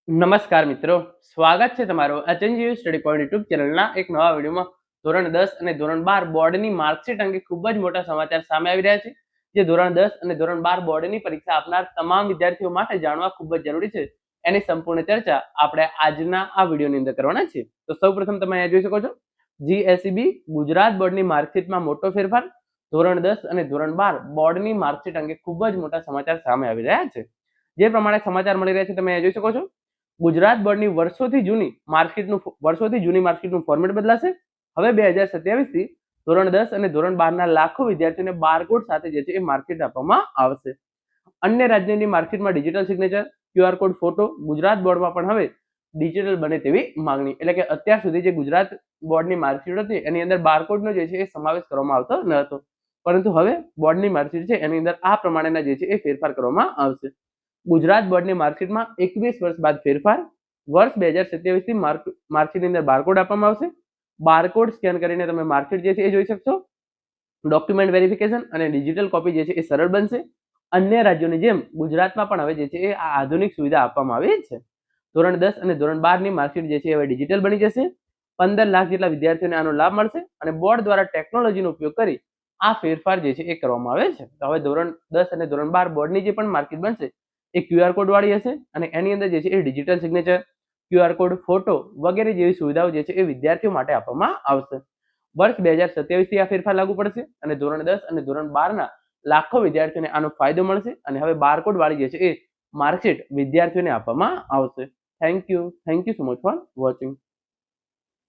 નમસ્કાર મિત્રો, સ્વાગત છે તમારું અચંજીવ સ્ટડી પોઈન્ટ યુટ્યુબ ચેનલના એક નવા વિડીયોમાં. ધોરણ 10 અને ધોરણ 12 બોર્ડની માર્કશીટ અંગે ખૂબ જ મોટા સમાચાર સામે આવી રહ્યા છે, જે ધોરણ 10 અને ધોરણ 12 બોર્ડની પરીક્ષા આપનાર તમામ વિદ્યાર્થીઓ માટે જાણવા ખૂબ જ જરૂરી છે. એની સંપૂર્ણ ચર્ચા આપણે આજના આ વિડીયોની અંદર કરવાના છે. તો સૌપ્રથમ તમે અહીંયા જોઈ શકો છો, જીએસઈબી ગુજરાત બોર્ડની માર્કશીટમાં મોટો ફેરફાર. ધોરણ 10 અને ધોરણ 12 બોર્ડની માર્કશીટ અંગે ખૂબ જ મોટા સમાચાર સામે આવી રહ્યા છે. જે પ્રમાણે સમાચાર મળી રહ્યા છે તમે અહીંયા જોઈ શકો છો, ગુજરાત બોર્ડની વર્ષોથી જૂની માર્કશીટનું ફોર્મેટ બદલાશે. હવે 2027 થી ધોરણ 10 અને ધોરણ 12 લાખો વિદ્યાર્થીઓને બારકોડ સાથે જે છે એ માર્કશીટ આપવામાં આવશે. અન્ય રાજ્યની માર્કશીટમાં digital signature, QR code, photo Gujarat બોર્ડમાં પણ હવે ડિજિટલ બને તેવી માંગણી. એટલે કે અત્યાર સુધી જે ગુજરાત બોર્ડની માર્કશીટ હતી એની અંદર બારકોડનો જે છે એ સમાવેશ કરવામાં આવતો ન હતો, પરંતુ હવે બોર્ડની માર્કશીટ છે એની અંદર આ પ્રમાણેના જે છે એ ફેરફાર કરવામાં આવશે. ગુજરાત બોર્ડની માર્કશીટમાં 21 વર્ષ બાદ ફેરફાર. વર્ષ 2027 થી માર્કશીટની અંદર બારકોડ આપવામાં આવશે. બારકોડ સ્કેન કરીને તમે માર્કશીટ જે છે એ જોઈ શકશો. ડોક્યુમેન્ટ વેરિફિકેશન અને ડિજિટલ કોપી જે છે એ સરળ બનશે. અન્ય રાજ્યોની જેમ ગુજરાતમાં પણ હવે જે છે એ આ આધુનિક સુવિધા આપવામાં આવી છે. ધોરણ 10 અને ધોરણ 12 ની માર્કશીટ જે છે હવે ડિજિટલ બની જશે. 15 લાખ જેટલા વિદ્યાર્થીઓને આનો લાભ મળશે અને બોર્ડ દ્વારા ટેકનોલોજીનો ઉપયોગ કરી આ ફેરફાર જે છે એ કરવામાં આવે છે. તો હવે ધોરણ 10 અને ધોરણ 12 બોર્ડની જે પણ માર્કશીટ બનશે એ ક્યુઆર કોડ વાળી હશે અને એની અંદર જે છે એ digital signature, QR code, photo વગેરે જેવી સુવિધાઓ જે છે એ વિદ્યાર્થીઓ માટે આપવામાં આવશે. વર્ષ 2027 થી આ ફેરફાર લાગુ પડશે અને ધોરણ 10 અને ધોરણ 12 લાખો વિદ્યાર્થીઓને આનો ફાયદો મળશે અને હવે બારકોડ વાળી જે છે એ માર્કશીટ વિદ્યાર્થીઓને આપવામાં આવશે. Thank you so much for watching.